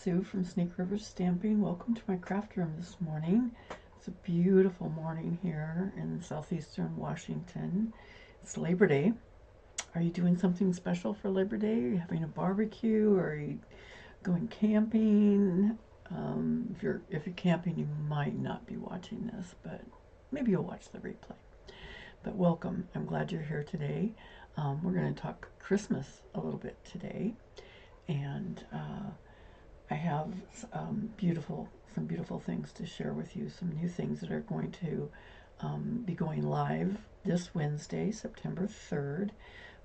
Sue from Snake River Stamping. Welcome to my craft room this morning. It's a beautiful morning here in southeastern Washington. It's Labor Day. Are you doing something special for Labor Day? Are you having a barbecue? Or are you going camping? If you're camping, you might not be watching this, but maybe you'll watch the replay. But welcome. I'm glad you're here today. We're going to talk Christmas a little bit today. And I have some beautiful things to share with you, some new things that are going to be going live this Wednesday, September 3rd,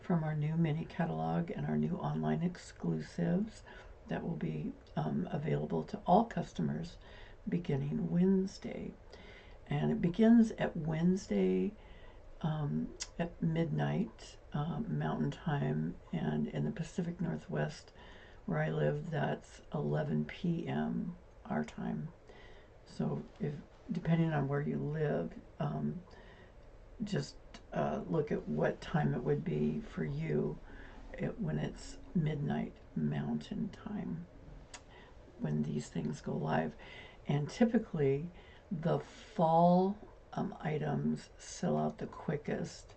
from our new mini catalog and our new online exclusives that will be available to all customers beginning Wednesday. And it begins at Wednesday at midnight Mountain Time, and in the Pacific Northwest where I live, that's 11 p.m. our time. So if depending on where you live, just look at what time it would be for you when it's midnight Mountain Time when these things go live. And typically the fall items sell out the quickest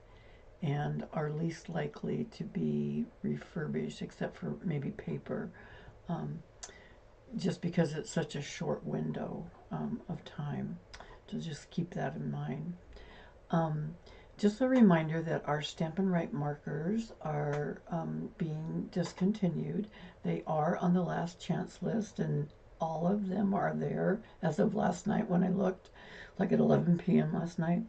and are least likely to be refurbished, except for maybe paper, just because it's such a short window of time. So just keep that in mind. Just a reminder that our Stampin' Right markers are being discontinued. They are on the last chance list, and all of them are there as of last night when I looked, like at 11 p.m. last night.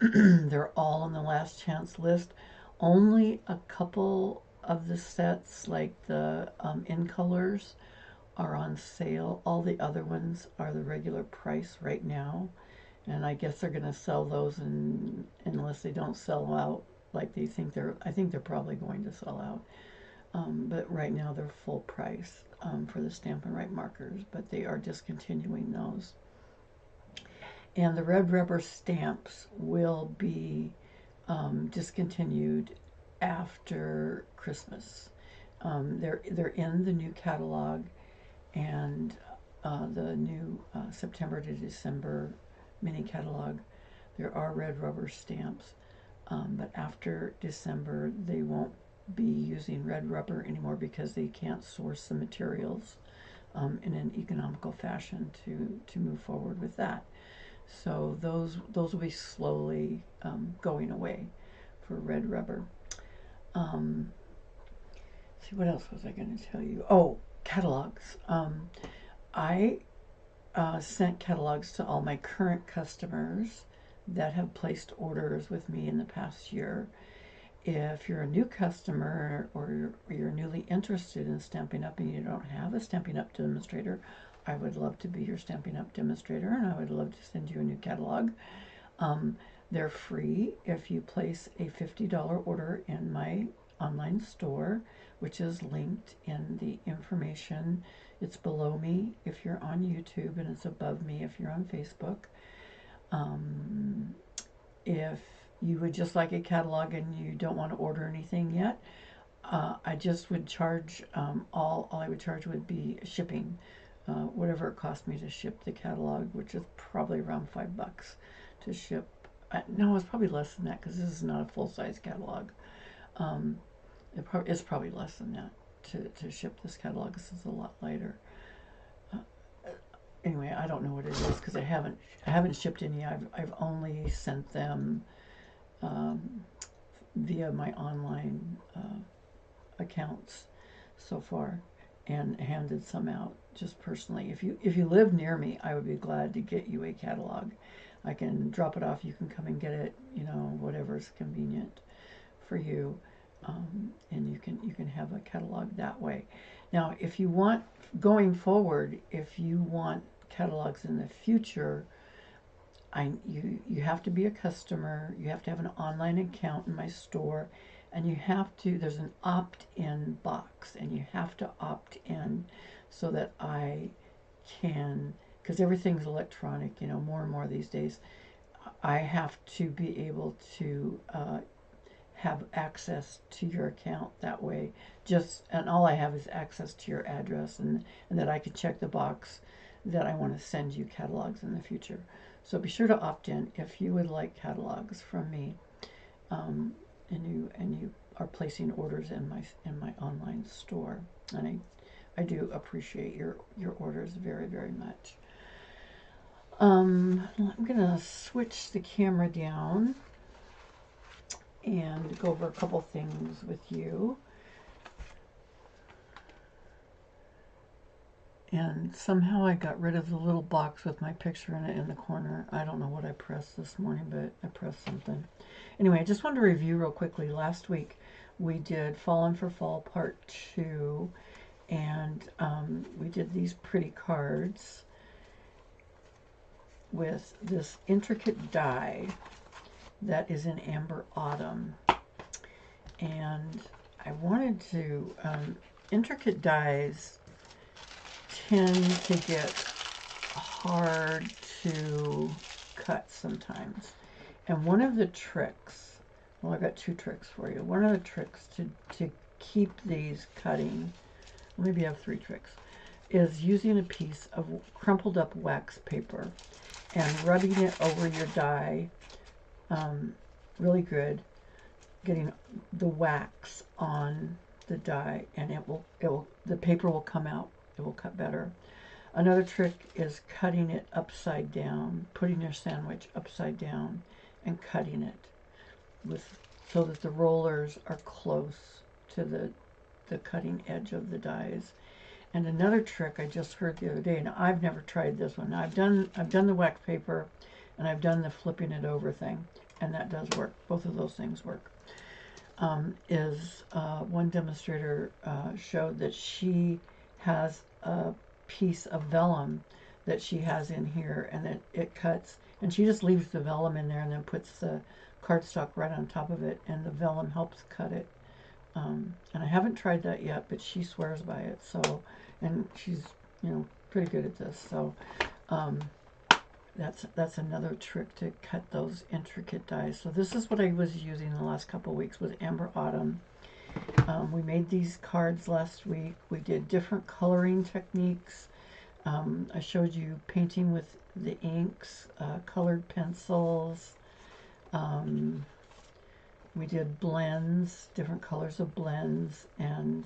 They're all on the last chance list. Only a couple of the sets, like the in colors, are on sale. All the other ones are the regular price right now, and I guess they're going to sell those unless they don't sell out like they think they're. I think they're probably going to sell out, but right now they're full price for the Stampin' Right markers, but they are discontinuing those. And the red rubber stamps will be discontinued after Christmas. They're in the new catalog, and the new September to December mini catalog. There are red rubber stamps, but after December they won't be using red rubber anymore because they can't source the materials in an economical fashion to move forward with that. So those will be slowly going away for red rubber. See, what else was I going to tell you? Oh, catalogs. I sent catalogs to all my current customers that have placed orders with me in the past year. If you're a new customer or you're newly interested in Stampin' Up! And you don't have a Stampin' Up! Demonstrator, I would love to be your Stampin' Up! Demonstrator, and I would love to send you a new catalog. They're free if you place a $50 order in my online store, which is linked in the information. It's below me if you're on YouTube, and it's above me if you're on Facebook. If you would just like a catalog and you don't want to order anything yet, I just would charge, all I would charge would be shipping. Whatever it cost me to ship the catalog, which is probably around $5 to ship. No, it's probably less than that because this is not a full-size catalog. It's probably less than that to ship this catalog. This is a lot lighter. Anyway, I don't know what it is because I haven't shipped any. I've only sent them via my online accounts so far, and handed some out just personally. If you live near me, I would be glad to get you a catalog. I can drop it off. You can come and get it. Whatever's convenient for you, and you can have a catalog that way. Now, if you want going forward, if you want catalogs in the future, you have to be a customer. You have to have an online account in my store. And you have to, there's an opt-in box, and you have to opt in so that I can, because everything's electronic, more and more these days, I have to be able to have access to your account that way. And all I have is access to your address, and that I could check the box that I want to send you catalogs in the future. So be sure to opt in if you would like catalogs from me, and you are placing orders in my online store, and I do appreciate your orders very, very much. I'm gonna switch the camera down and go over a couple things with you. And somehow I got rid of the little box with my picture in it in the corner. I don't know what I pressed this morning, but I pressed something. Anyway, I just wanted to review real quickly. Last week we did Fallen for Fall Part 2, and we did these pretty cards with this intricate die that is in Amber Autumn. And I wanted to, intricate dies tend to get hard to cut sometimes. And one of the tricks, well, I got two tricks for you. One of the tricks to keep these cutting, maybe I have three tricks, is using a piece of crumpled up wax paper and rubbing it over your die really good, getting the wax on the die, and the paper will come out. It will cut better. Another trick is cutting it upside down, putting your sandwich upside down and cutting it so that the rollers are close to the cutting edge of the dies. And another trick I just heard the other day, and I've never tried this one. I've done the wax paper, and I've done the flipping it over thing, and that does work. Both of those things work. One demonstrator showed that she has a piece of vellum that she has in here, and that it cuts, and she just leaves the vellum in there and then puts the cardstock right on top of it, and the vellum helps cut it. And I haven't tried that yet, but she swears by it. So, and she's, pretty good at this. So, that's another trick to cut those intricate dies. So this is what I was using the last couple of weeks with Amber Autumn. We made these cards last week. We did different coloring techniques. I showed you painting with the inks, colored pencils. We did blends, different colors of blends, and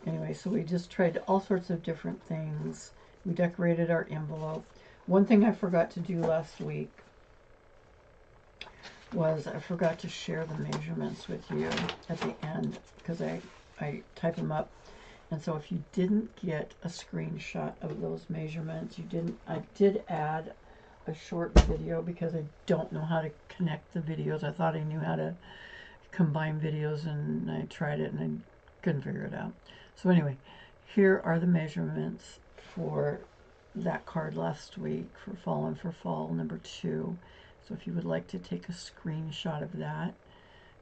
anyway, so we just tried all sorts of different things. We decorated our envelope. One thing I forgot to do last week was I forgot to share the measurements with you at the end, because I type them up. And so if you didn't get a screenshot of those measurements, I did add a short video because I don't know how to connect the videos. I thought I knew how to combine videos, and I tried it and I couldn't figure it out. So anyway, here are the measurements for that card last week for Fallen for Fall number 2. So if you would like to take a screenshot of that,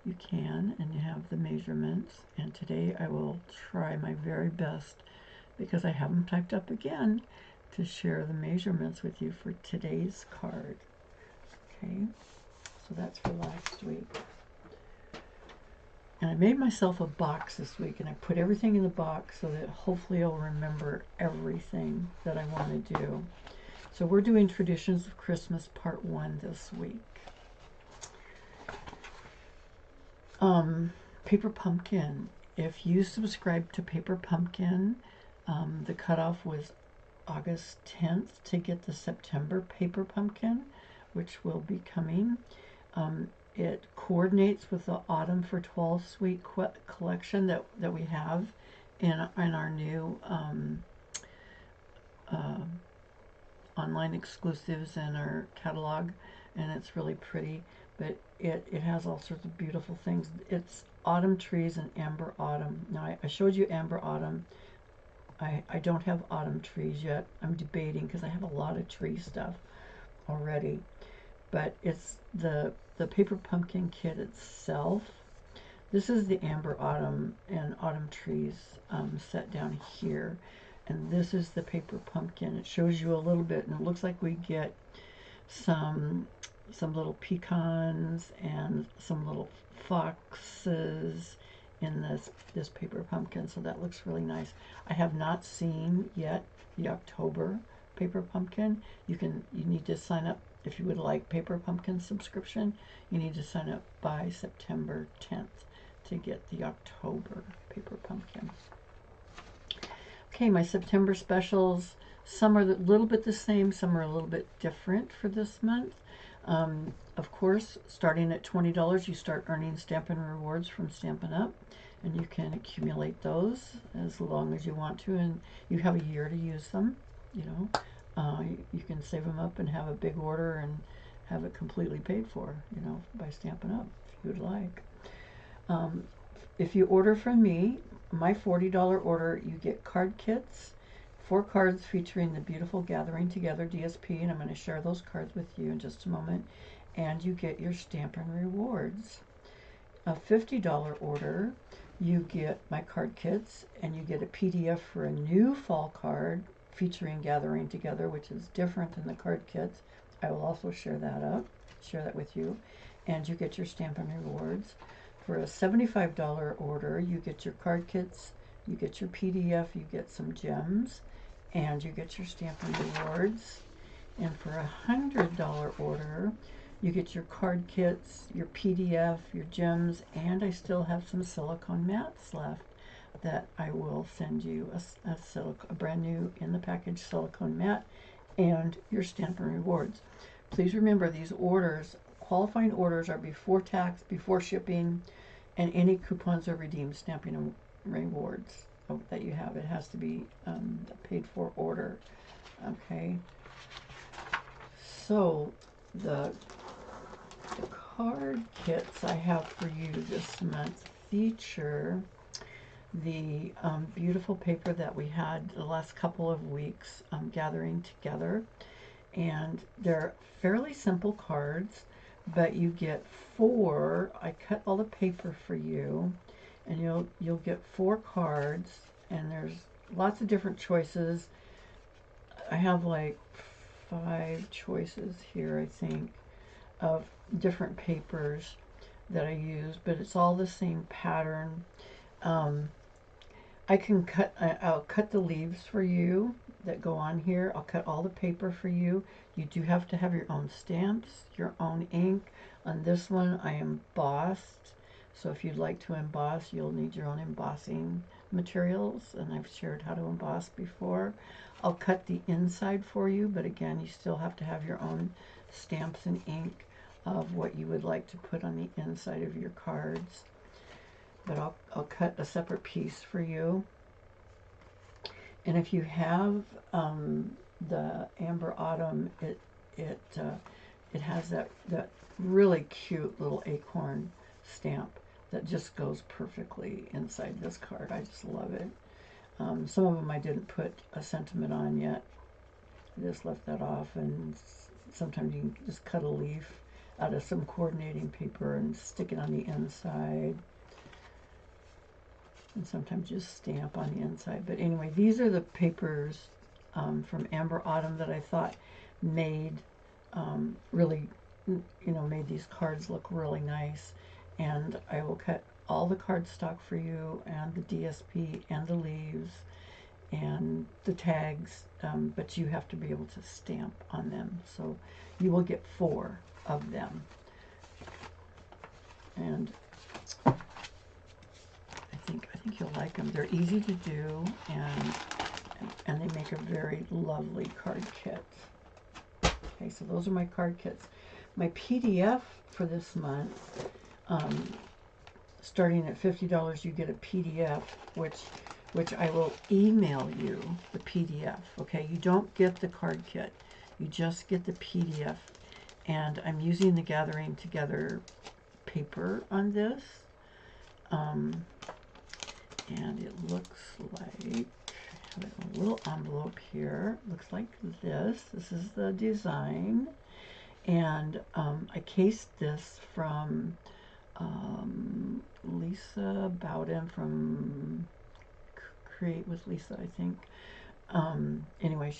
you can, and you have the measurements. And today I will try my very best, because I have them typed up again, to share the measurements with you for today's card. Okay, so that's for last week. And I made myself a box this week, and I put everything in the box so that hopefully I'll remember everything that I want to do. So we're doing Traditions of Christmas Part 1 this week. Paper Pumpkin. If you subscribe to Paper Pumpkin, the cutoff was August 10th to get the September Paper Pumpkin, which will be coming. It coordinates with the Autumn for 12 Sweet collection that we have in our new online exclusives in our catalog, and it's really pretty. But it has all sorts of beautiful things. It's Autumn Trees and Amber Autumn. Now I showed you Amber Autumn. I don't have Autumn Trees yet. I'm debating because I have a lot of tree stuff already. But it's the Paper Pumpkin kit itself. This is the Amber Autumn and Autumn Trees set down here. And this is the Paper Pumpkin. It shows you a little bit, and it looks like we get some some little pecans and some little foxes in this paper pumpkin, so that looks really nice. I have not seen yet the October paper pumpkin. You need to sign up if you would like paper pumpkin subscription. You need to sign up by September 10th to get the October paper pumpkin. Okay, my September specials, some are a little bit the same, some are a little bit different for this month. Of course, starting at $20, you start earning Stampin' Rewards from Stampin' Up, and you can accumulate those as long as you want to, and you have a year to use them. You know, you can save them up and have a big order and have it completely paid for, you know, by Stampin' Up if you would like. If you order from me, my $40 order, you get card kits, 4 cards featuring the beautiful Gathering Together DSP, and I'm going to share those cards with you in just a moment, and you get your Stampin' Rewards. A $50 order, you get my card kits, and you get a PDF for a new fall card featuring Gathering Together, which is different than the card kits. I will also share that with you, and you get your Stampin' Rewards. For a $75 order, you get your card kits, you get your PDF, you get some gems, and you get your Stampin' Rewards. And for a $100 order, you get your card kits, your PDF, your gems, and I still have some silicone mats left that I will send you a brand new in the package silicone mat and your Stampin' Rewards. Please remember, these orders, qualifying orders, are before tax, before shipping, and any coupons are redeemed Stampin' Rewards that you have. It has to be a paid for order. Okay. So the card kits I have for you this month feature the beautiful paper that we had the last couple of weeks, Gathering Together. And they're fairly simple cards, but you get 4. I cut all the paper for you, and you'll get 4 cards, and there's lots of different choices. I have like 5 choices here, I think, of different papers that I use, but it's all the same pattern. I'll cut the leaves for you that go on here. I'll cut all the paper for you. You do have to have your own stamps, your own ink. On this one, I embossed. So if you'd like to emboss, you'll need your own embossing materials, and I've shared how to emboss before. I'll cut the inside for you, but again, you still have to have your own stamps and ink of what you would like to put on the inside of your cards. But I'll cut a separate piece for you. And if you have the Amber Autumn, it has that really cute little acorn stamp that just goes perfectly inside this card. I just love it. Some of them I didn't put a sentiment on yet. I just left that off, and sometimes you can just cut a leaf out of some coordinating paper and stick it on the inside. And sometimes just stamp on the inside. But anyway, these are the papers from Amber Autumn that I thought made really, made these cards look really nice. And I will cut all the cardstock for you, and the DSP, and the leaves, and the tags, but you have to be able to stamp on them. So you will get 4 of them. And I think you'll like them. They're easy to do, and they make a very lovely card kit. Okay, so those are my card kits. My PDF for this month, starting at $50, you get a PDF, which I will email you the PDF. Okay, you don't get the card kit, you just get the PDF. And I'm using the Gathering Together paper on this. And it looks like, I have a little envelope here. It looks like this. This is the design. And I cased this from Lisa Bowden from Create with Lisa, I think. Anyway,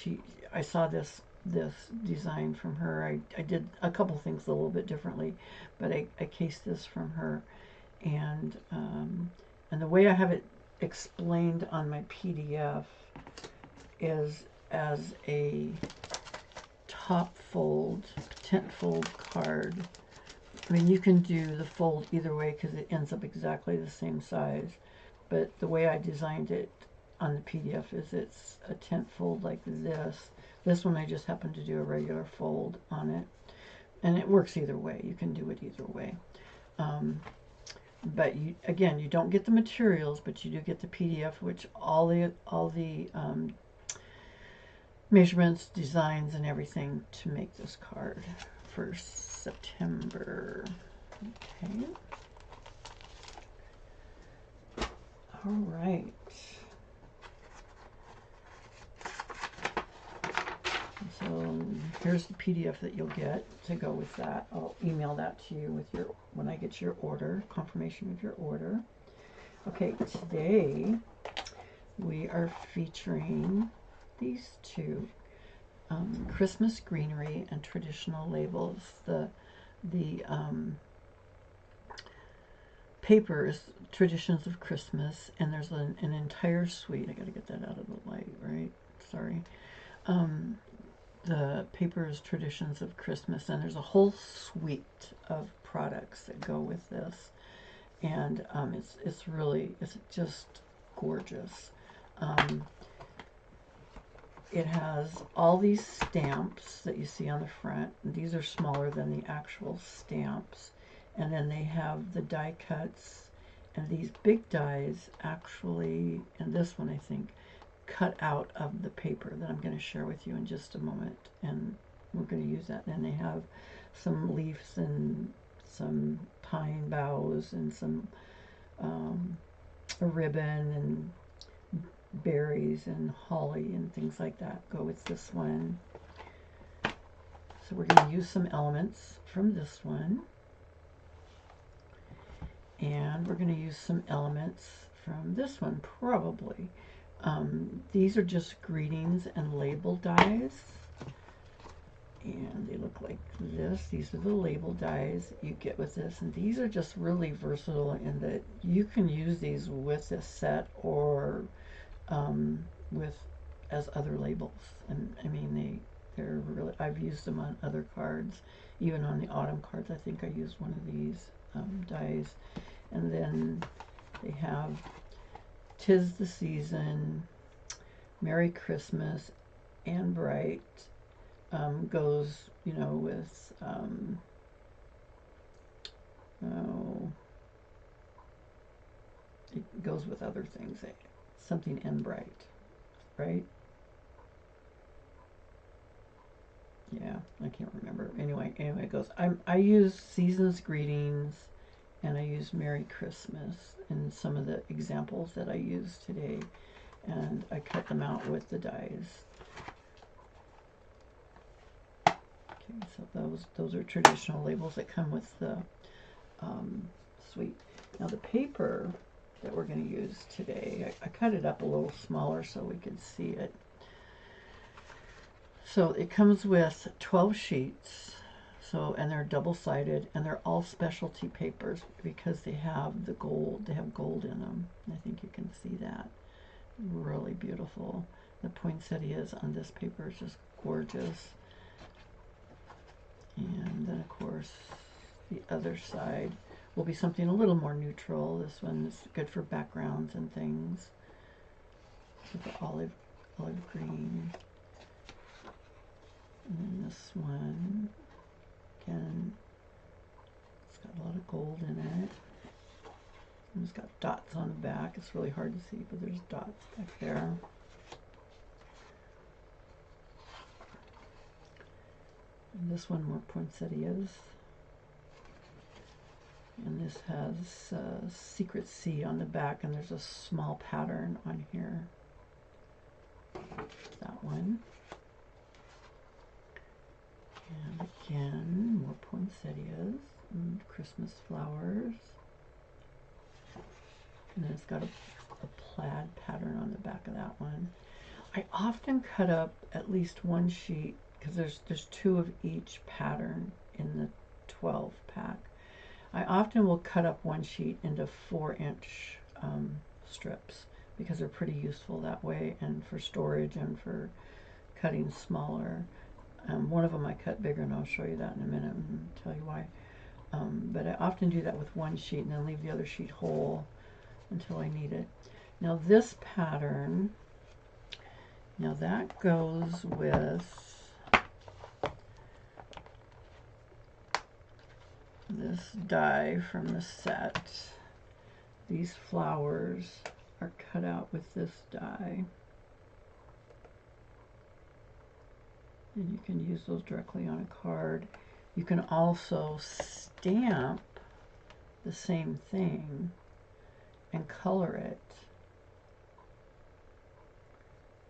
I saw this this design from her. I did a couple things a little bit differently, but I cased this from her, and the way I have it explained on my PDF is as a top fold, tent fold card. I mean, you can do the fold either way because it ends up exactly the same size, but the way I designed it on the PDF is it's a tent fold like this. This one I just happened to do a regular fold on it, and it works either way. You can do it either way. But you, again, you don't get the materials, but you do get the PDF, which all the measurements, designs, and everything to make this card for September. Okay. All right. So here's the PDF that you'll get to go with that. I'll email that to you with your, when I get your order, confirmation of your order. Okay, today we are featuring these two, Christmas greenery and traditional labels. The paper is Traditions of Christmas, and there's an entire suite. I gotta get that out of the light, right? Sorry. The paper is Traditions of Christmas, and there's a whole suite of products that go with this, and it's just gorgeous. It has all these stamps that you see on the front. These are smaller than the actual stamps, and then they have the die cuts, and these big dies actually, and this one I think, cut out of the paper that I'm going to share with you in just a moment, and we're going to use that. And they have some leaves and some pine boughs and some a ribbon and berries and holly and things like that go with this one. So we're going to use some elements from this one, and we're going to use some elements from this one probably. These are just greetings and label dies, and they look like this. These are the label dies you get with this, and these are just really versatile in that you can use these with this set or with as other labels. And I mean, they're really, I've used them on other cards, even on the autumn cards. I think I used one of these dies. And then they have 'Tis the Season, Merry Christmas, and Bright. Goes, you know, with it goes with other things. Something and Bright, right? Yeah, I can't remember. Anyway, it goes. I use Season's Greetings, and I use Merry Christmas in some of the examples that I use today, and I cut them out with the dies. Okay, so those are traditional labels that come with the suite. Now the paper that we're going to use today, I cut it up a little smaller so we could see it. So it comes with 12 sheets. So, and they're double-sided, and they're all specialty papers because they have the gold. They have gold in them. I think you can see that. Really beautiful. The poinsettias on this paper is just gorgeous. And then, of course, the other side will be something a little more neutral. This one's good for backgrounds and things. With the olive green. And then this one. Again, it's got a lot of gold in it. And it's got dots on the back. It's really hard to see, but there's dots back there. And this one, more poinsettias. And this has Secret Sea on the back, and there's a small pattern on here. That one. And again, more poinsettias and Christmas flowers. And then it's got a plaid pattern on the back of that one. I often cut up at least one sheet because there's 2 of each pattern in the 12 pack. I often will cut up one sheet into 4-inch strips because they're pretty useful that way, and for storage and for cutting smaller. One of them I cut bigger, and I'll show you that in a minute and tell you why. But I often do that with one sheet and then leave the other sheet whole until I need it. Now this pattern, now that goes with this die from the set. These flowers are cut out with this die. And you can use those directly on a card. You can also stamp the same thing and color it,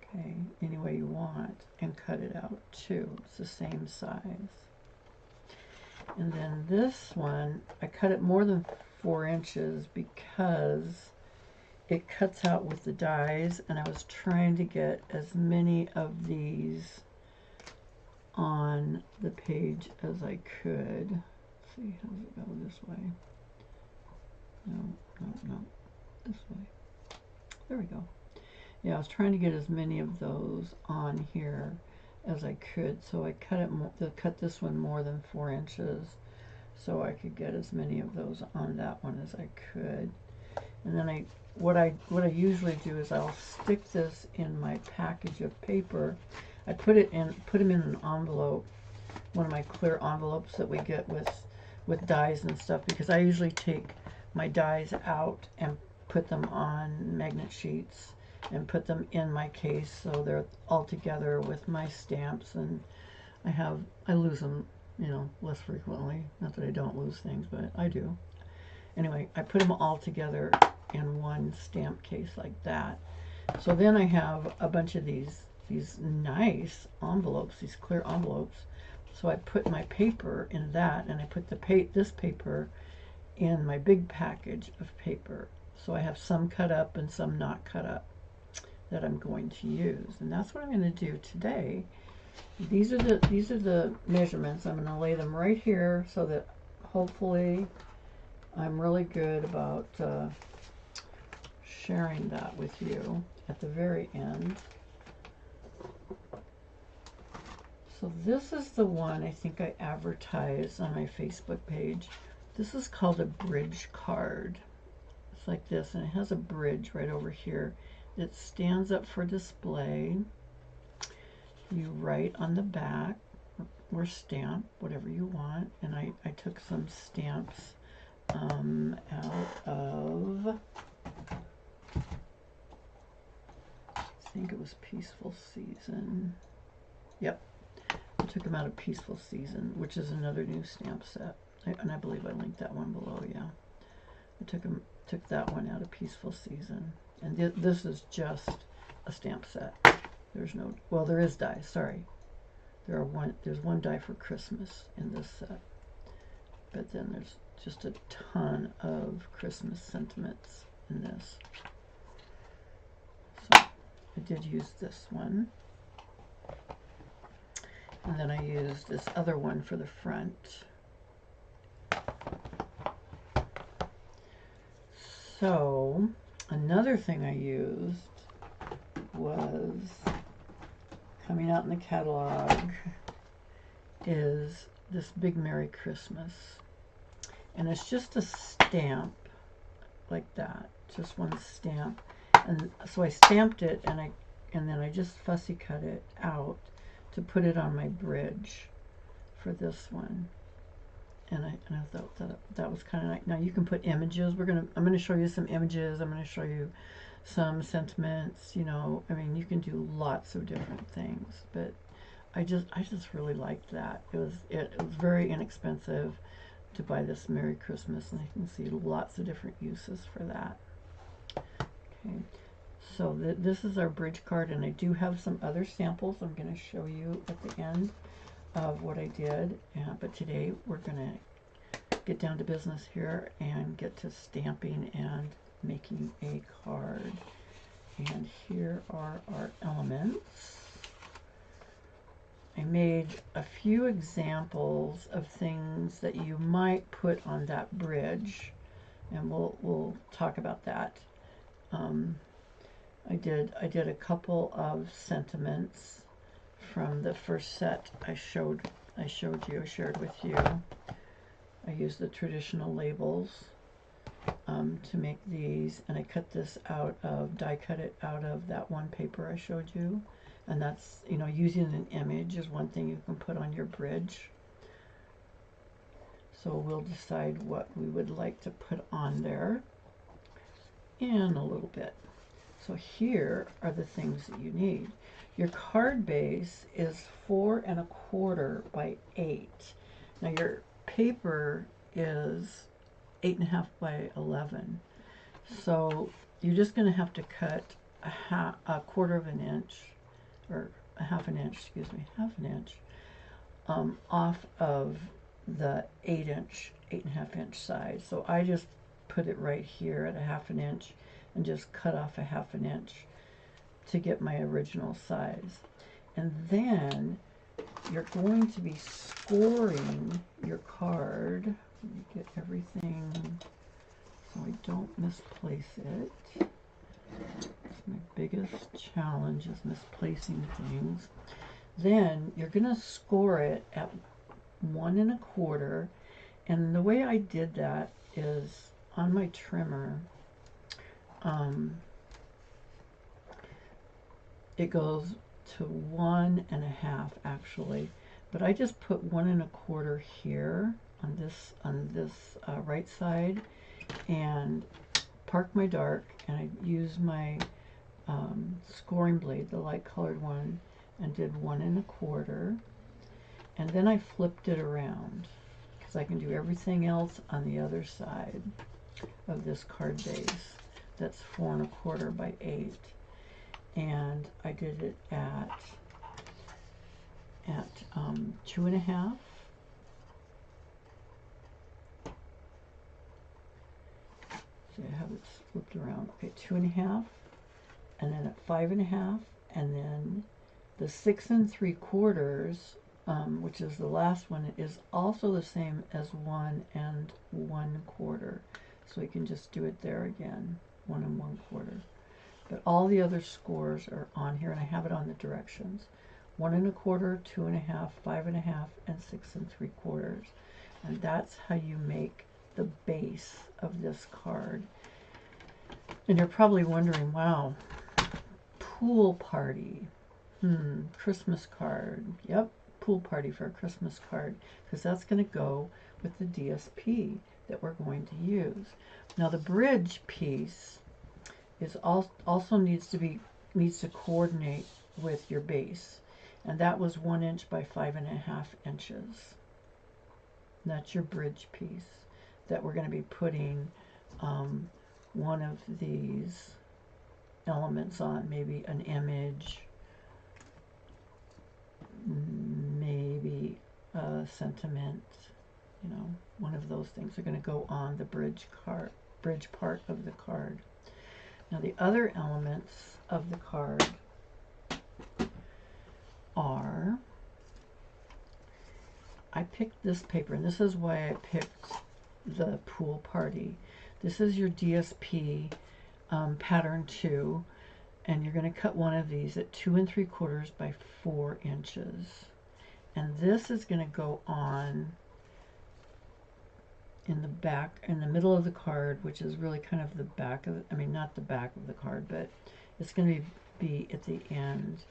okay, any way you want, and cut it out too. It's the same size. And then this one, I cut it more than 4 inches because it cuts out with the dies, and I was trying to get as many of these on the page as I could. Let's see, how does it go this way? No, this way. There we go. Yeah, I was trying to get as many of those on here as I could, so I cut this one more than 4 inches so I could get as many of those on that one as I could. And then what I usually do is I'll stick this in my package of paper. I put them in an envelope, one of my clear envelopes that we get with dies and stuff, because I usually take my dies out and put them on magnet sheets and put them in my case so they're all together with my stamps, and I lose them, you know, less frequently. Not that I don't lose things, but I do. Anyway, I put them all together in one stamp case like that. So then I have a bunch of these nice envelopes, these clear envelopes. So I put my paper in that, and I put this paper in my big package of paper. So I have some cut up and some not cut up that I'm going to use, and that's what I'm going to do today. These are the measurements. I'm going to lay them right here so that hopefully I'm really good about sharing that with you at the very end. So this is the one I think I advertised on my Facebook page. This is called a bridge card. It's like this, and it has a bridge right over here. It stands up for display. You write on the back or stamp, whatever you want. And I took some stamps out of, I think it was Peaceful Season. Yep. I took them out of Peaceful Season, which is another new stamp set. And I believe I linked that one below, yeah. I took that one out of Peaceful Season. And this is just a stamp set. There's no, well, there is die, sorry. There's one die for Christmas in this set. But then there's just a ton of Christmas sentiments in this. So I did use this one. And then I used this other one for the front. So another thing I used was, coming out in the catalog, is this big Merry Christmas. And it's just a stamp like that, just one stamp. And so I stamped it, and then I just fussy cut it out to put it on my bridge for this one. And I thought that was kind of nice. Now you can put images. I'm gonna show you some images. I'm gonna show you some sentiments. You know, I mean, you can do lots of different things. But I just really liked that. It was very inexpensive to buy this Merry Christmas, and I can see lots of different uses for that. Okay, so this is our bridge card, and I do have some other samples I'm going to show you at the end of what I did. But today we're going to get down to business here and get to stamping and making a card. And here are our elements. I made a few examples of things that you might put on that bridge, and we'll talk about that. I did a couple of sentiments from the first set I shared with you. I used the traditional labels to make these, and I cut this out of, die cut it out of that one paper I showed you. And that's, you know, using an image is one thing you can put on your bridge. So we'll decide what we would like to put on there in a little bit. So here are the things that you need. Your card base is 4 1/4 by 8. Now your paper is 8 1/2 by 11. So you're just going to have to cut a quarter of an inch, or a half an inch, excuse me, half an inch, off of the 8 1/2 inch side. So I just put it right here at a half an inch and just cut off a half an inch to get my original size. And then you're going to be scoring your card. Let me get everything so I don't misplace it. That's my biggest challenge, is misplacing things. Then you're going to score it at 1 1/4, and the way I did that is on my trimmer. It goes to 1 1/2 actually, but I just put 1 1/4 here on this right side, and park my dark, and I use my scoring blade, the light colored one, and did 1 1/4, and then I flipped it around because I can do everything else on the other side of this card base. That's 4 1/4 by 8, and I did it at 2 1/2. So I have it flipped around. Okay, 2 1/2, and then at 5 1/2, and then the 6 3/4, which is the last one, is also the same as 1 1/4. So we can just do it there again, 1 1/4. But all the other scores are on here, and I have it on the directions: 1 1/4, 2 1/2, 5 1/2, and 6 3/4. And that's how you make the base of this card. And you're probably wondering, wow, pool party, Christmas card. Yep, pool party for a Christmas card, because that's going to go with the DSP that we're going to use. Now the bridge piece is also needs to coordinate with your base, and that was 1 inch by 5 1/2 inches. That's your bridge piece that we're going to be putting one of these elements on, maybe an image, maybe a sentiment, you know, one of those things are going to go on the bridge part of the card. Now the other elements of the card are, I picked this paper, and this is why I picked the pool party. This is your DSP pattern 2, and you're going to cut one of these at 2 3/4 by 4 inches. And this is going to go on in the back, in the middle of the card, which is really kind of the back of, I mean, not the back of the card, but it's going to be at the end.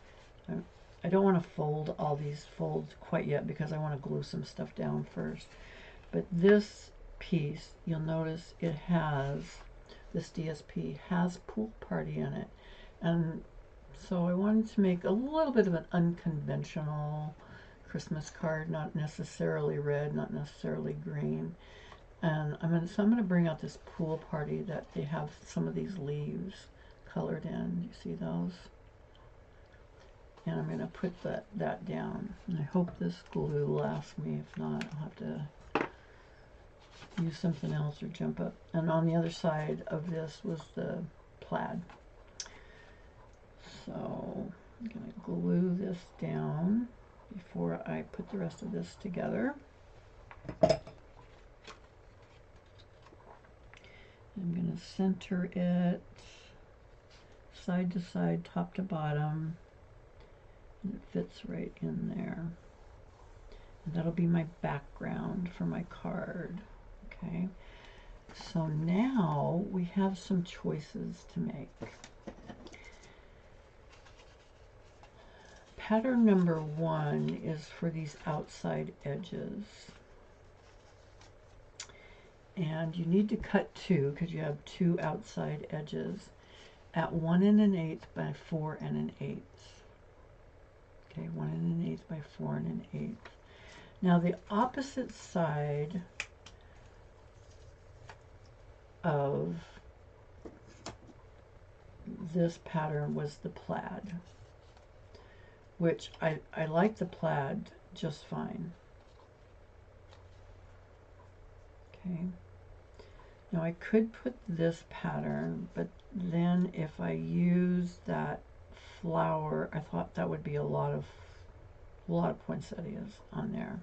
I don't want to fold all these folds quite yet because I want to glue some stuff down first. But this piece, you'll notice it has, this DSP has pool party in it. And so I wanted to make a little bit of an unconventional Christmas card, not necessarily red, not necessarily green. And so I'm going to bring out this pool party that they have some of these leaves colored in. You see those? And I'm going to put that down. And I hope this glue lasts me. If not, I'll have to use something else or jump up. And on the other side of this was the plaid. So I'm going to glue this down before I put the rest of this together. I'm going to center it side to side, top to bottom, and it fits right in there. And that'll be my background for my card. Okay, so now we have some choices to make. Pattern number 1 is for these outside edges. And you need to cut 2 because you have 2 outside edges at 1 1/8 by 4 1/8. Okay, 1 1/8 by 4 1/8. Now the opposite side of this pattern was the plaid, which I like the plaid just fine. Okay. Now I could put this pattern, but then if I use that flower, I thought that would be a lot of poinsettias on there.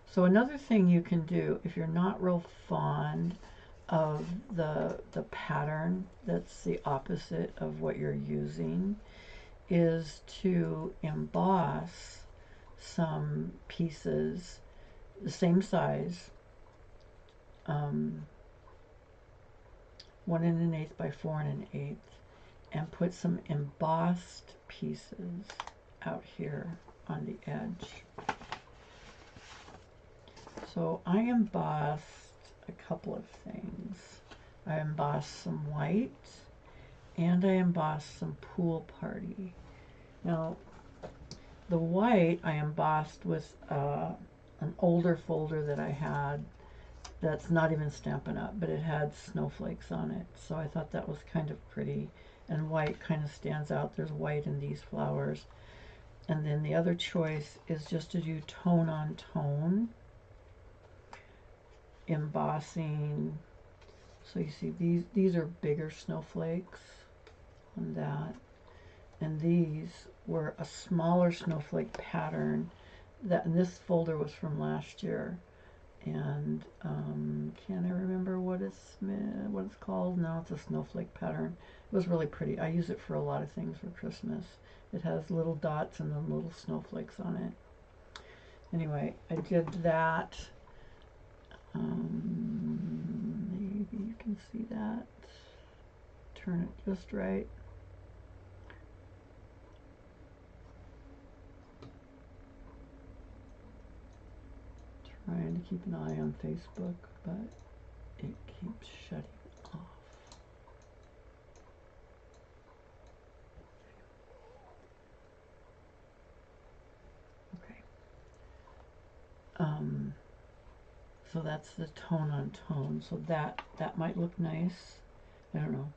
So another thing you can do if you're not real fond of the pattern that's the opposite of what you're using is to emboss some pieces the same size, 1 1/8 by 4 1/8, and put some embossed pieces out here on the edge. So I embossed a couple of things. I embossed some white and I embossed some pool party. Now the white I embossed with an older folder that I had that's not even Stampin' Up, but it had snowflakes on it, so I thought that was kind of pretty, and white kind of stands out. There's white in these flowers. And then the other choice is just to do tone on tone embossing. So you see these are bigger snowflakes on that, and these were a smaller snowflake pattern that, and this folder was from last year, and can't I remember what it's called? No, it's a snowflake pattern. It was really pretty. I use it for a lot of things for Christmas. It has little dots and then little snowflakes on it. Anyway, I did that. Maybe you can see that. Turn it just right. Trying to keep an eye on Facebook, but it keeps shutting off. Okay. So that's the tone on tone. So that might look nice. I don't know.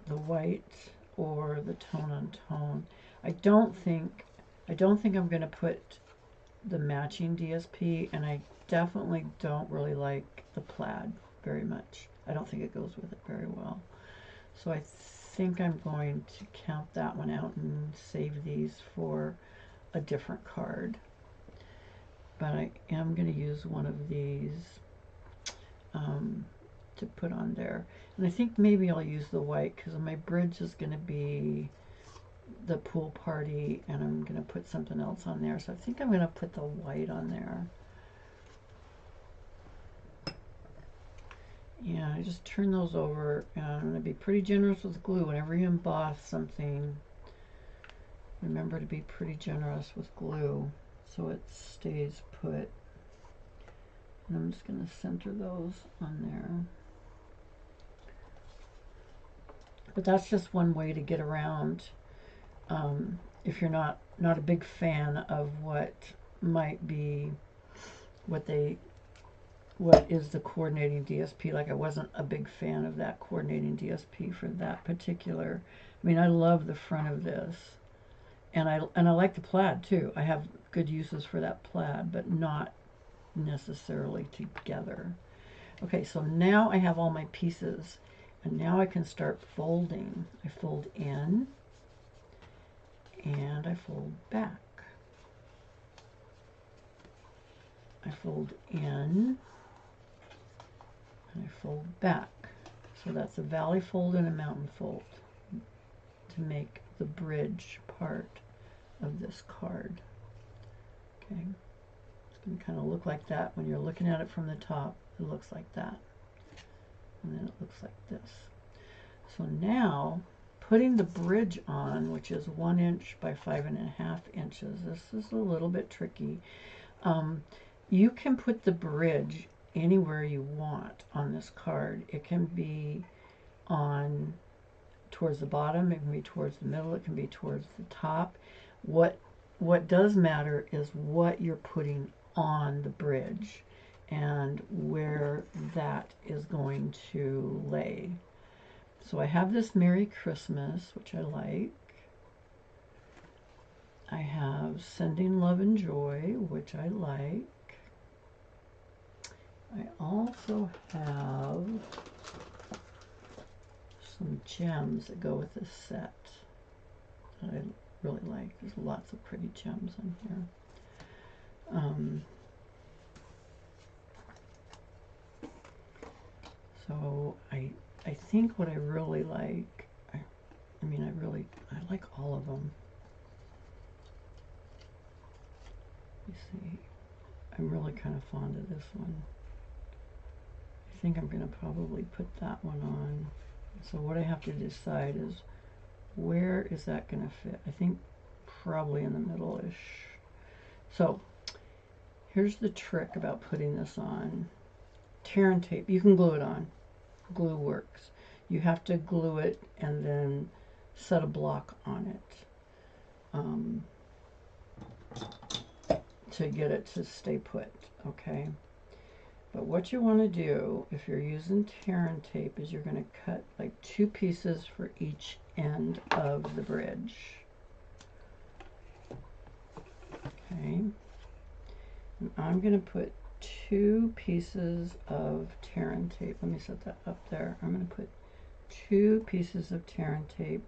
The white or the tone on tone. I don't think I'm going to put the matching DSP, and I definitely don't really like the plaid very much. I don't think it goes with it very well. So I think I'm going to count that one out and save these for a different card. But I am going to use one of these to put on there. And I think maybe I'll use the white because my bridge is going to be the pool party, and I'm going to put something else on there. So I think I'm going to put the white on there. Yeah, I just turn those over, and I'm going to be pretty generous with glue. Whenever you emboss something, remember to be pretty generous with glue so it stays put. And I'm just going to center those on there. But that's just one way to get around if you're not a big fan of what might be what is the coordinating DSP. Like I wasn't a big fan of that coordinating DSP for that particular. I mean, I love the front of this, and I like the plaid too. I have good uses for that plaid, but not necessarily together. Okay, so now I have all my pieces, and now I can start folding. I fold in and I fold back. I fold in, and I fold back. So that's a valley fold and a mountain fold to make the bridge part of this card. Okay, it's going to kind of look like that. When you're looking at it from the top, it looks like that. And then it looks like this. So now, putting the bridge on, which is 1 inch by 5.5 inches, this is a little bit tricky. You can put the bridge anywhere you want on this card. It can be on towards the bottom, it can be towards the middle, it can be towards the top. What does matter is what you're putting on the bridge and where that is going to lay. So I have this Merry Christmas, which I like. I have Sending Love and Joy, which I like. I also have some gems that go with this set that I really like. There's lots of pretty gems on here. So I think what I really like, I like all of them. You see, I'm really kind of fond of this one. I think I'm going to probably put that one on. So what I have to decide is, where is that going to fit? I think probably in the middle-ish. So here's the trick about putting this on. Tear and tape. You can glue it on. Glue works. You have to glue it and then set a block on it to get it to stay put, okay? But what you want to do if you're using tear and tape is you're going to cut like 2 pieces for each end of the bridge. Okay. And I'm going to put 2 pieces of tear and tape. Let me set that up there. I'm going to put 2 pieces of tear and tape,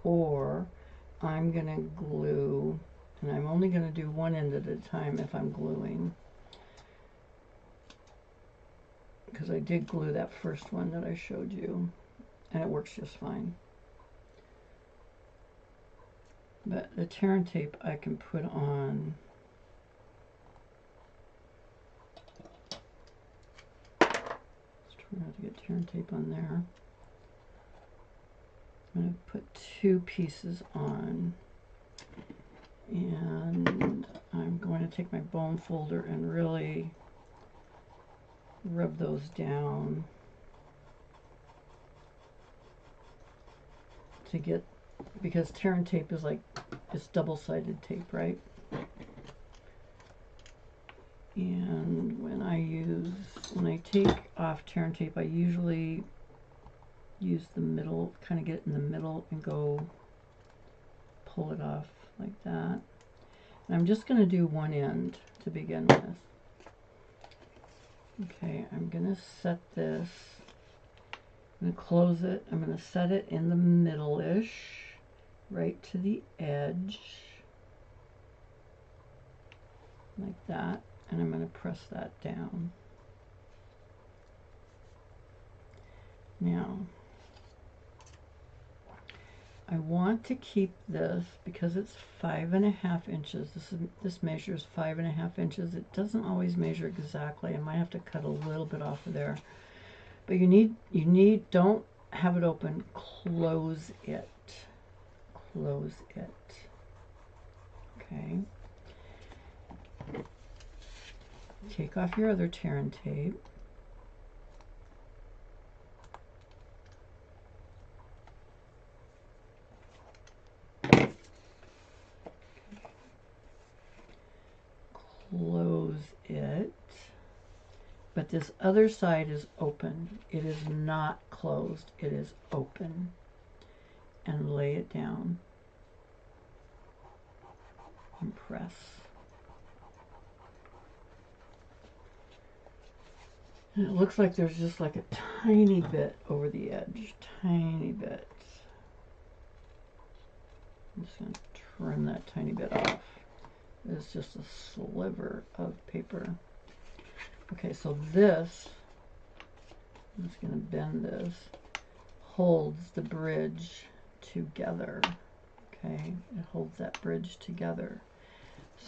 or I'm going to glue, and I'm only going to do one end at a time if I'm gluing, because I did glue that first one that I showed you, and it works just fine. But the tear and tape I can put on to get tear and tape on there. I'm going to put 2 pieces on, and I'm going to take my bone folder and really rub those down to get, because tear and tape is like, it's double-sided tape, right? And when I take off tear and tape, I usually use the middle, kind of get it in the middle and go pull it off like that. And I'm just going to do one end to begin with. Okay, I'm going to set this, I'm going to close it, I'm going to set it in the middle-ish, right to the edge, like that. And I'm going to press that down. Now, I want to keep this, because it's 5.5 inches. This measures 5.5 inches. It doesn't always measure exactly. I might have to cut a little bit off of there. But don't have it open. Close it. Close it. Okay. Take off your other tear and tape. Close it. But this other side is open. It is not closed. It is open. And lay it down. And press. And it looks like there's just like a tiny bit over the edge. Tiny bit. I'm just going to trim that tiny bit off. It's just a sliver of paper. Okay, so this, I'm just going to bend this, holds the bridge together. Okay, it holds that bridge together.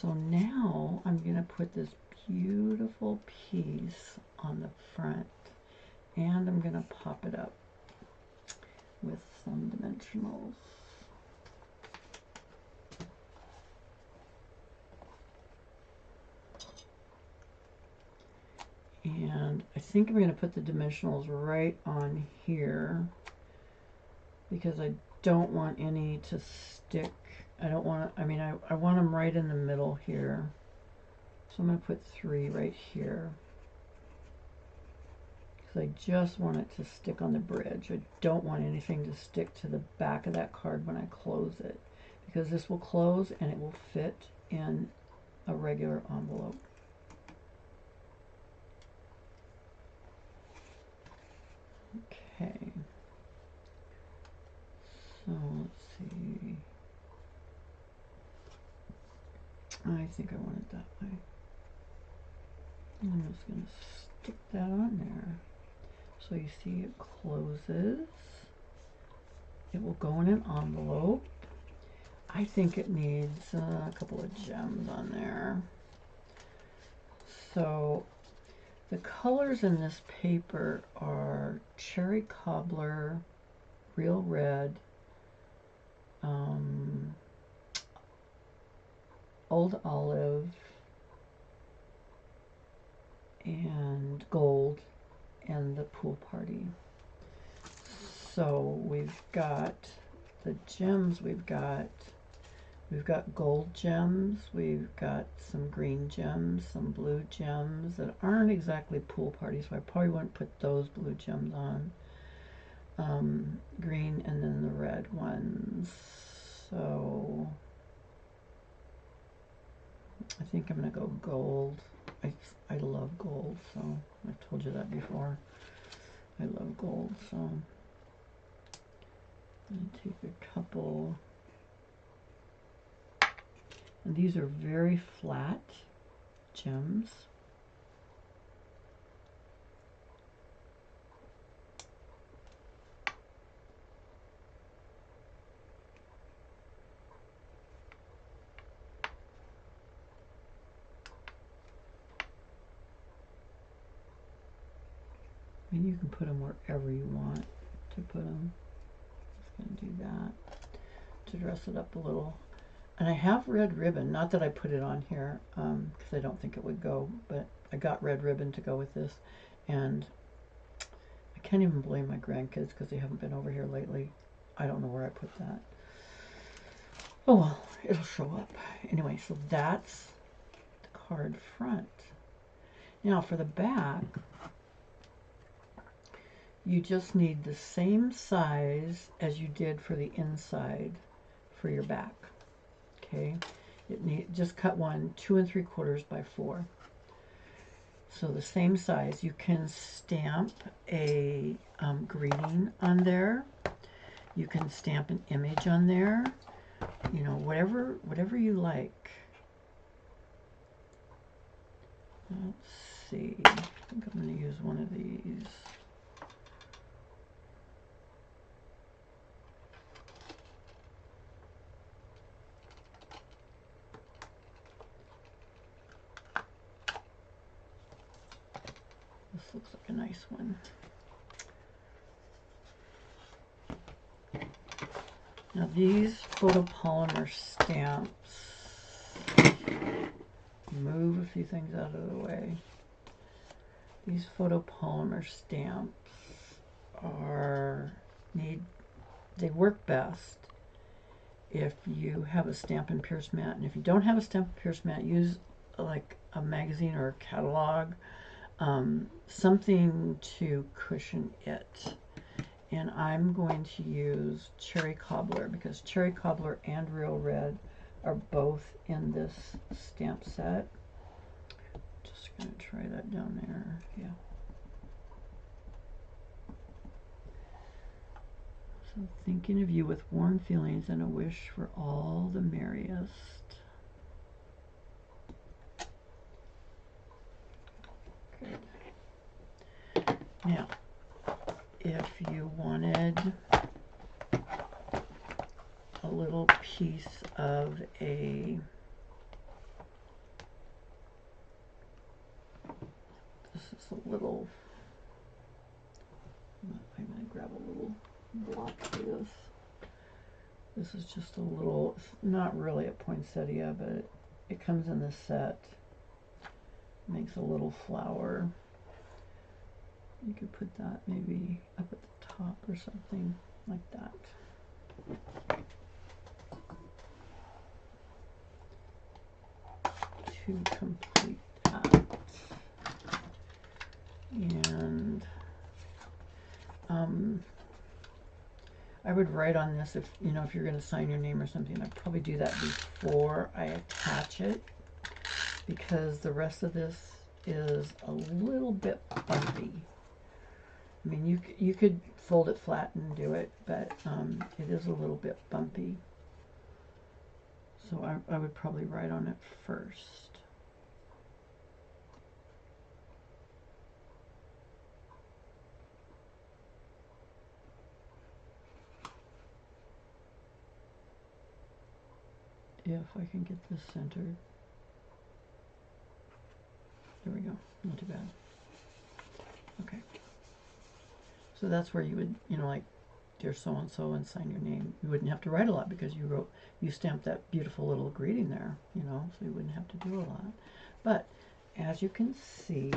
So now I'm going to put this beautiful piece on the front, and I'm going to pop it up with some dimensionals. And I think I'm going to put the dimensionals right on here because I don't want any to stick. I don't want to, I want them right in the middle here. So I'm going to put 3 right here. Because I just want it to stick on the bridge. I don't want anything to stick to the back of that card when I close it. Because this will close and it will fit in a regular envelope. Okay. So let's see. I think I want it that way. I'm just going to stick that on there. So you see it closes. It will go in an envelope. I think it needs a couple of gems on there. So the colors in this paper are Cherry Cobbler, Real Red, Old Olive, and Gold, and the Pool Party. So we've got the gems, we've got gold gems, we've got some green gems, some blue gems that aren't exactly Pool Party, so I probably wouldn't put those blue gems on. Green, and then the red ones. So I think I'm going to go gold. I love gold, so I've told you that before. I love gold, so I'm going to take a couple. And these are very flat gems. And you can put them wherever you want to put them. Just going to do that to dress it up a little. And I have red ribbon, not that I put it on here because I don't think it would go, but I got red ribbon to go with this. And I can't even blame my grandkids because they haven't been over here lately. I don't know where I put that. Oh well, it'll show up. Anyway, so that's the card front. Now for the back, you just need the same size as you did for the inside for your back. Okay, just cut one 2 3/4 by 4. So the same size. You can stamp a greeting on there. You can stamp an image on there. You know, whatever you like. Let's see. I think I'm going to use one of these. This looks like a nice one. Now these photopolymer stamps, move a few things out of the way. These photopolymer stamps they work best if you have a Stampin' Pierce mat. And if you don't have a Stampin' Pierce mat, use like a magazine or a catalog, something to cushion it. And I'm going to use Cherry Cobbler because Cherry Cobbler and Real Red are both in this stamp set. Just going to try that down there. Yeah. So thinking of you with warm feelings and a wish for all the merriest. Good. Now, if you wanted a little piece of a, this is a little, I'm going to grab a little block for this. This is just a little, it's not really a poinsettia, but it comes in the set. Makes a little flower. You could put that maybe up at the top or something like that. To complete that. And I would write on this if, you know, if you're going to sign your name or something, I'd probably do that before I attach it, because the rest of this is a little bit bumpy. I mean, you could fold it flat and do it, but it is a little bit bumpy. So I would probably write on it first. If I can get this centered. There we go, not too bad. Okay. So that's where you would, you know, like, dear so-and-so, and sign your name. You wouldn't have to write a lot because you stamped that beautiful little greeting there, you know, so you wouldn't have to do a lot. But as you can see,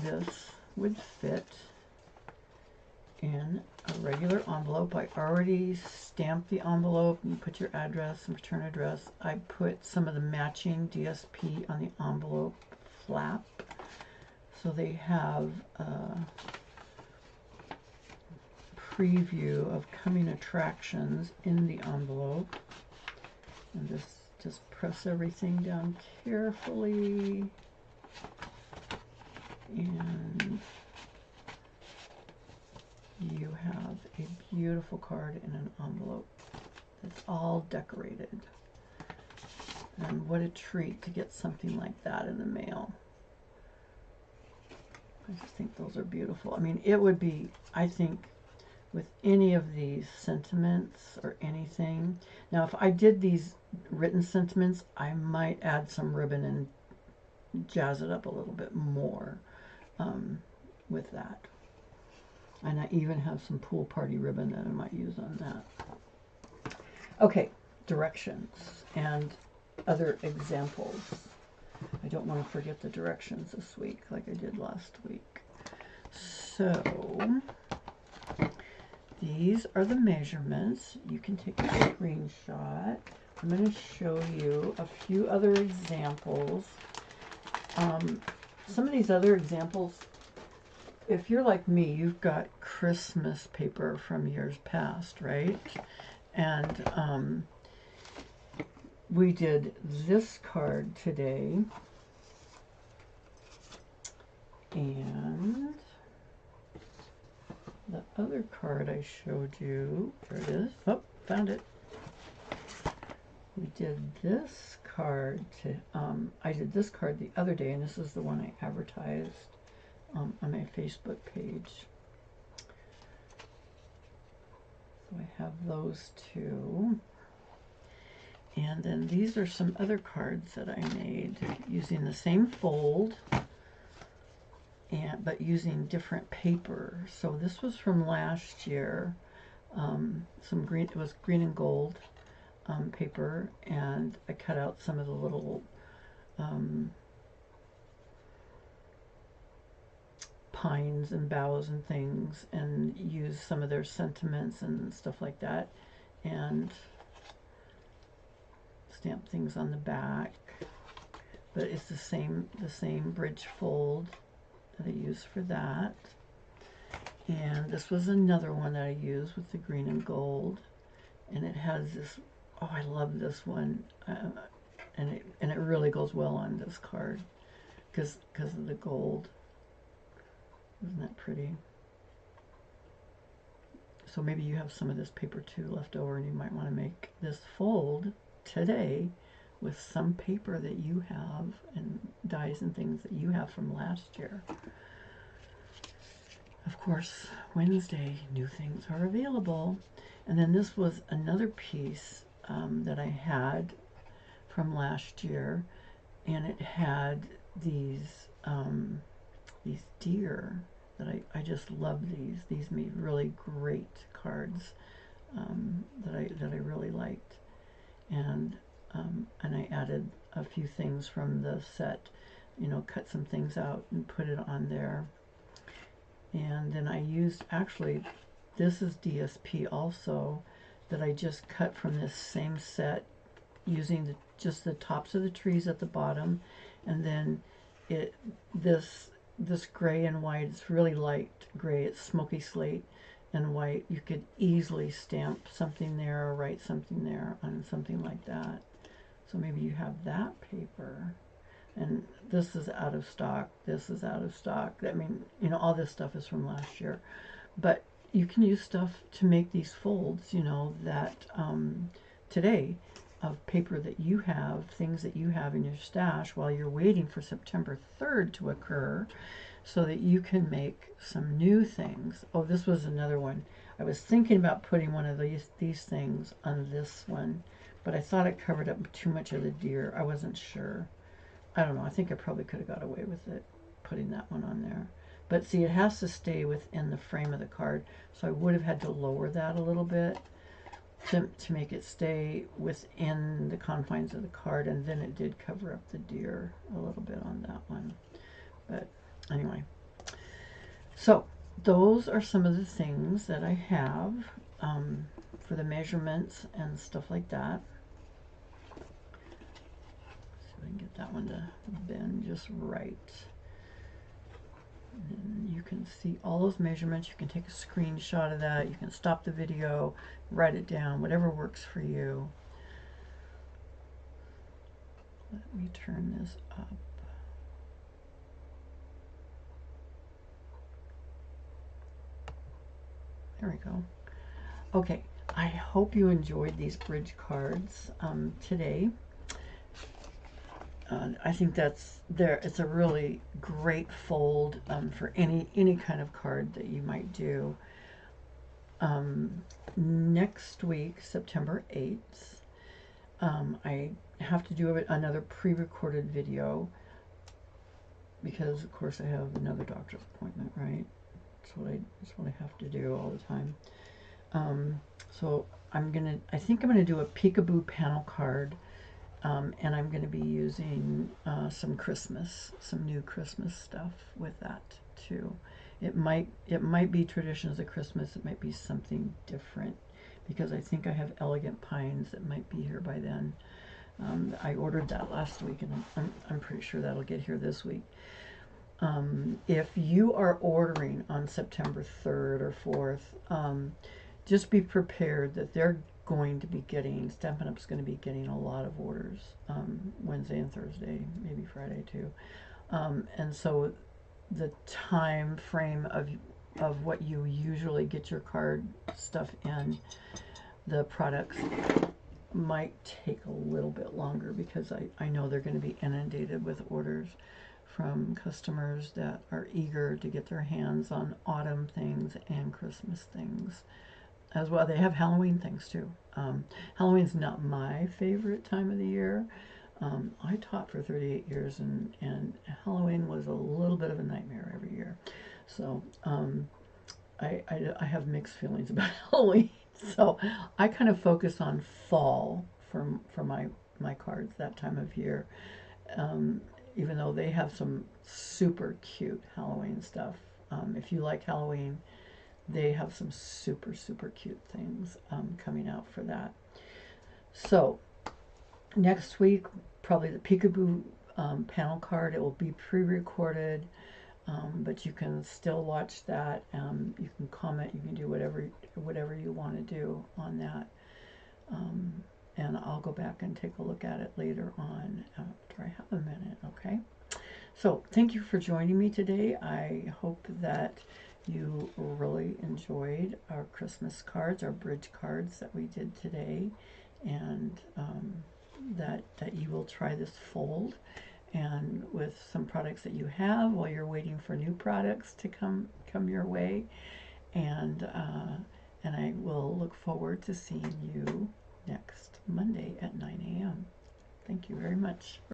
this would fit in a regular envelope. I already stamped the envelope, and you put your address and return address. I put some of the matching DSP on the envelope flap, so they have a preview of coming attractions in the envelope. And just press everything down carefully, and you have a beautiful card in an envelope that's all decorated. And what a treat to get something like that in the mail. I just think those are beautiful. I mean, it would be, I think, with any of these sentiments or anything. Now, if I did these written sentiments, I might add some ribbon and jazz it up a little bit more with that. And I even have some pool party ribbon that I might use on that. Okay, directions and other examples. I don't want to forget the directions this week like I did last week. So these are the measurements. You can take a screenshot. I'm going to show you a few other examples. Some of these other examples, if you're like me, you've got Christmas paper from years past, right? And we did this card today. And the other card I showed you, there it is. Oh, found it. We did this card I did this card the other day, and this is the one I advertised on my Facebook page. So I have those two. And then these are some other cards that I made using the same fold, but using different paper. So this was from last year. Some green, it was green and gold paper, and I cut out some of the little pines and boughs and things, and used some of their sentiments and stuff like that, and stamp things on the back. But it's the same bridge fold that I used for that. And this was another one that I used with the green and gold, and it has this, oh, I love this one, and it really goes well on this card because of the gold. Isn't that pretty? So maybe you have some of this paper too left over, and you might want to make this fold today with some paper that you have and dies and things that you have from last year. Of course, Wednesday, new things are available. And then this was another piece that I had from last year, and it had these deer that I just love these. These made really great cards that I really liked, and I added a few things from the set, you know, cut some things out and put it on there. And then I used, actually, this is DSP also, that I just cut from this same set using just the tops of the trees at the bottom, and then this gray and white, it's really light gray, it's smoky slate and white. You could easily stamp something there or write something there on something like that. So maybe you have that paper. And this is out of stock. This is out of stock. I mean, you know, all this stuff is from last year. But you can use stuff to make these folds, you know, that today, of paper that you have, things that you have in your stash while you're waiting for September 3rd to occur, so that you can make some new things. Oh, this was another one. I was thinking about putting one of these things on this one, but I thought it covered up too much of the deer. I wasn't sure. I don't know. I think I probably could have got away with it, putting that one on there. But see, it has to stay within the frame of the card, so I would have had to lower that a little bit to make it stay within the confines of the card, and then it did cover up the deer a little bit on that one. But anyway, so those are some of the things that I have for the measurements and stuff like that. So I can get that one to bend just right. And you can see all those measurements. You can take a screenshot of that. You can stop the video, write it down, whatever works for you. Let me turn this up. There we go. Okay, I hope you enjoyed these bridge cards today. I think that's there. It's a really great fold for any kind of card that you might do. Next week, September 8th, I have to do another pre-recorded video because, of course, I have another doctor's appointment, right? That's what I have to do all the time. So I think I'm gonna do a peekaboo panel card. And I'm going to be using some new Christmas stuff with that too. It might be Traditions of Christmas. It might be something different because I think I have Elegant Pines that might be here by then. I ordered that last week, and I'm pretty sure that'll get here this week. If you are ordering on September 3rd or 4th, just be prepared that they're going to be getting, Stampin' Up's going to be getting a lot of orders Wednesday and Thursday, maybe Friday too. And so the time frame of what you usually get your card stuff in, the products might take a little bit longer because I know they're going to be inundated with orders from customers that are eager to get their hands on autumn things and Christmas things as well. They have Halloween things too. Halloween's not my favorite time of the year. I taught for 38 years, and Halloween was a little bit of a nightmare every year. So I have mixed feelings about Halloween. So I kind of focus on fall for my cards that time of year. Even though they have some super cute Halloween stuff. If you like Halloween, they have some super cute things coming out for that. So next week, probably the Peekaboo panel card. It will be pre-recorded, but you can still watch that. You can comment. You can do whatever you want to do on that. And I'll go back and take a look at it later on after I have a minute. Okay. So thank you for joining me today. I hope that you really enjoyed our Christmas cards, our bridge cards that we did today, and that you will try this fold and with some products that you have while you're waiting for new products to come your way. And I will look forward to seeing you next Monday at 9 a.m. Thank you very much.